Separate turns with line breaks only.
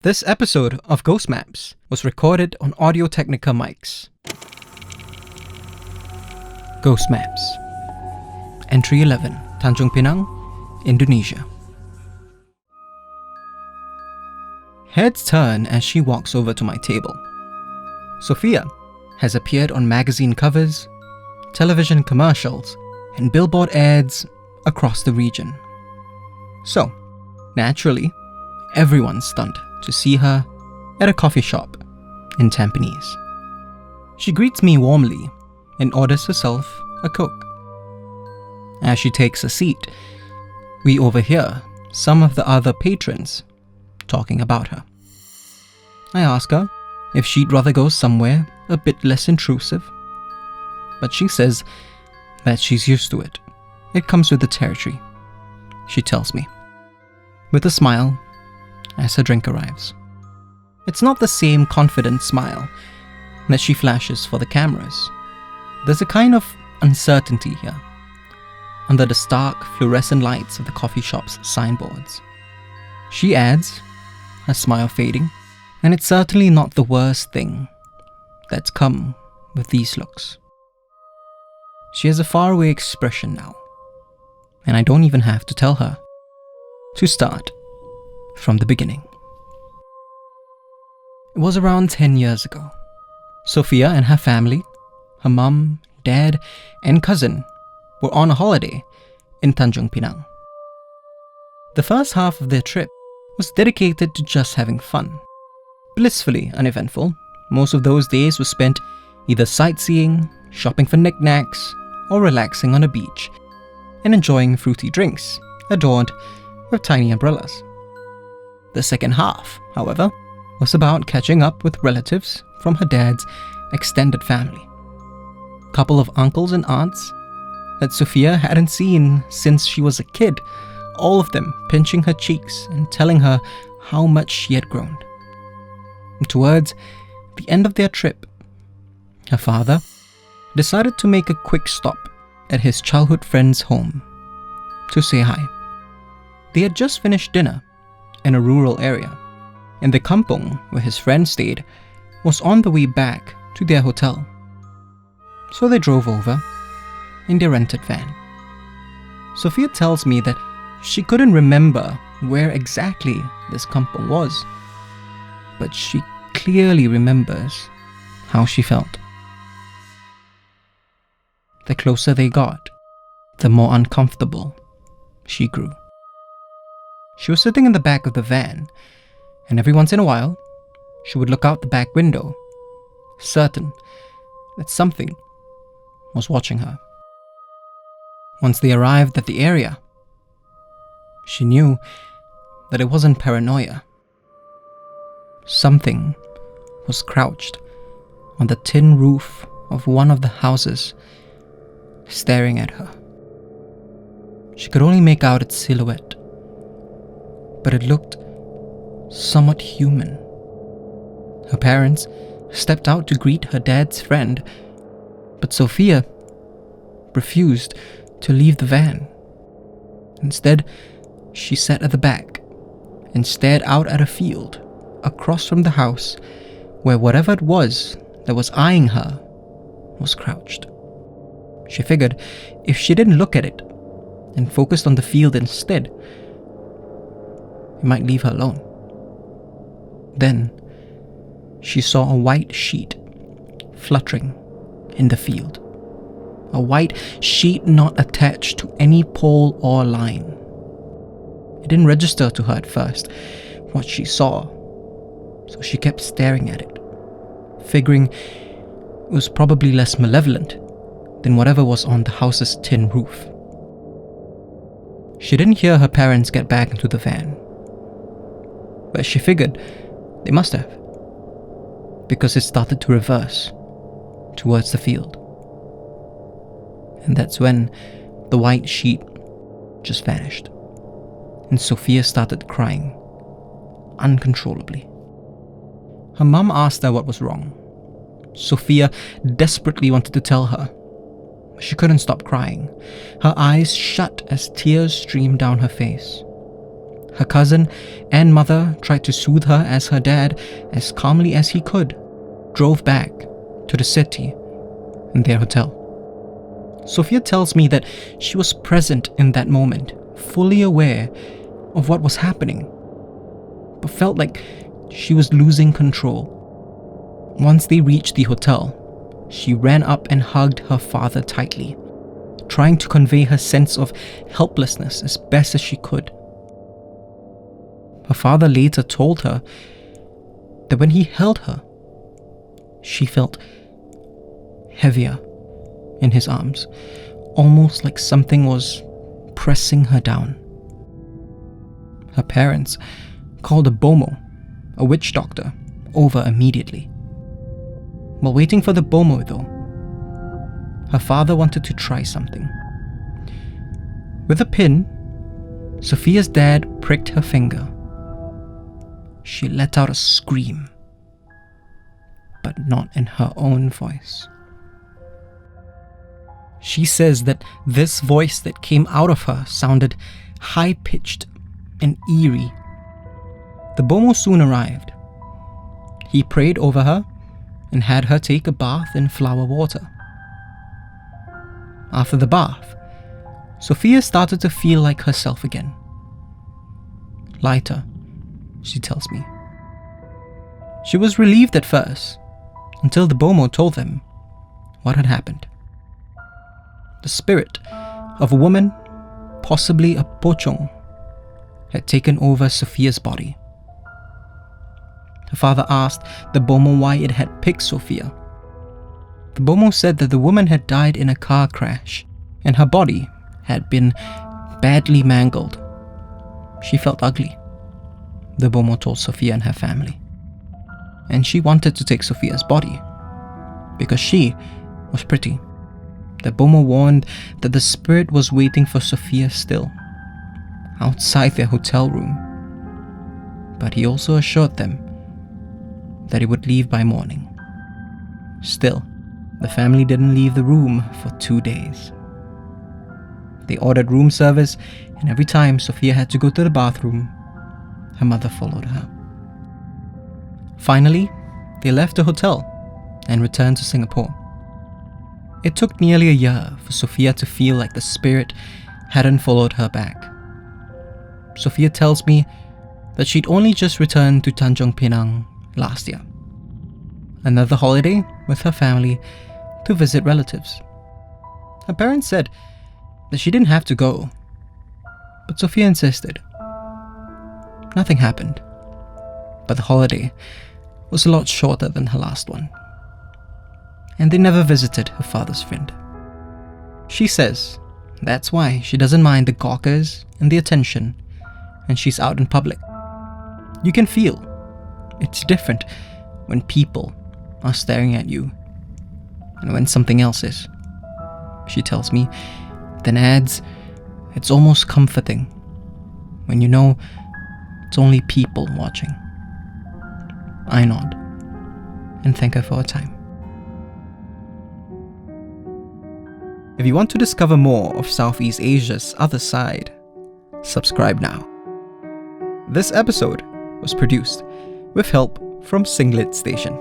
This episode of Ghost Maps was recorded on Audio-Technica mics. Ghost Maps. Entry 11, Tanjung Pinang, Indonesia. Heads turn as she walks over to my table. Sophia has appeared on magazine covers, television commercials, and billboard ads across the region. So, naturally, everyone's stunned to see her at a coffee shop in Tampines. She greets me warmly and orders herself a Coke. As she takes a seat, we overhear some of the other patrons talking about her. I ask her if she'd rather go somewhere a bit less intrusive, but she says that she's used to it. It comes with the territory, she tells me, with a smile as her drink arrives. It's not the same confident smile that she flashes for the cameras. There's a kind of uncertainty here, under the stark fluorescent lights of the coffee shop's signboards. She adds, her smile fading, and it's certainly not the worst thing that's come with these looks. She has a faraway expression now, and I don't even have to tell her to start from the beginning. It was around 10 years ago. Sophia and her family, her mum, dad, and cousin were on a holiday in Tanjung Pinang. The first half of their trip was dedicated to just having fun. Blissfully uneventful, most of those days were spent either sightseeing, shopping for knickknacks, or relaxing on a beach and enjoying fruity drinks adorned with tiny umbrellas. The second half, however, was about catching up with relatives from her dad's extended family. A couple of uncles and aunts that Sophia hadn't seen since she was a kid, all of them pinching her cheeks and telling her how much she had grown. And towards the end of their trip, her father decided to make a quick stop at his childhood friend's home to say hi. They had just finished dinner in a rural area, and the kampung where his friend stayed was on the way back to their hotel. So they drove over in their rented van. Sophia tells me that she couldn't remember where exactly this kampung was, but she clearly remembers how she felt. The closer they got, the more uncomfortable she grew. She was sitting in the back of the van, and every once in a while, she would look out the back window, certain that something was watching her. Once they arrived at the area, she knew that it wasn't paranoia. Something was crouched on the tin roof of one of the houses, staring at her. She could only make out its silhouette, but it looked somewhat human. Her parents stepped out to greet her dad's friend, but Sophia refused to leave the van. Instead, she sat at the back and stared out at a field across from the house where whatever it was that was eyeing her was crouched. She figured if she didn't look at it and focused on the field instead, it might leave her alone. Then, she saw a white sheet fluttering in the field. A white sheet not attached to any pole or line. It didn't register to her at first what she saw, so she kept staring at it, figuring it was probably less malevolent than whatever was on the house's tin roof. She didn't hear her parents get back into the van, but she figured they must have, because it started to reverse towards the field. And that's when the white sheet just vanished, and Sophia started crying uncontrollably. Her mum asked her what was wrong. Sophia desperately wanted to tell her, but she couldn't stop crying. Her eyes shut as tears streamed down her face. Her cousin and mother tried to soothe her as her dad, as calmly as he could, drove back to the city in their hotel. Sophia tells me that she was present in that moment, fully aware of what was happening, but felt like she was losing control. Once they reached the hotel, she ran up and hugged her father tightly, trying to convey her sense of helplessness as best as she could. Her father later told her that when he held her, she felt heavier in his arms, almost like something was pressing her down. Her parents called a bomo, a witch doctor, over immediately. While waiting for the bomo though, her father wanted to try something. With a pin, Sophia's dad pricked her finger. She let out a scream, but not in her own voice. She says that this voice that came out of her sounded high-pitched and eerie. The bomo soon arrived. He prayed over her and had her take a bath in flower water. After the bath, Sophia started to feel like herself again. Lighter, she tells me. She was relieved at first, until the bomo told them what had happened. The spirit of a woman, possibly a Pocong, had taken over Sophia's body. Her father asked the bomo why it had picked Sophia. The bomo said that the woman had died in a car crash and her body had been badly mangled. She felt ugly, the bomo told Sophia and her family. And she wanted to take Sophia's body because she was pretty. The bomo warned that the spirit was waiting for Sophia still, outside their hotel room. But he also assured them that he would leave by morning. Still, the family didn't leave the room for 2 days. They ordered room service, and every time Sophia had to go to the bathroom, her mother followed her. Finally, they left the hotel and returned to Singapore. It took nearly a year for Sophia to feel like the spirit hadn't followed her back. Sophia tells me that she'd only just returned to Tanjung Pinang last year, another holiday with her family to visit relatives. Her parents said that she didn't have to go, but Sophia insisted. Nothing happened, but the holiday was a lot shorter than her last one, and they never visited her father's friend. She says that's why she doesn't mind the gawkers and the attention when she's out in public. You can feel it's different when people are staring at you and when something else is. She tells me, then adds, it's almost comforting when you know it's only people watching. I nod and thank her for her time. If you want to discover more of Southeast Asia's other side, subscribe now. This episode was produced with help from Singlet Station.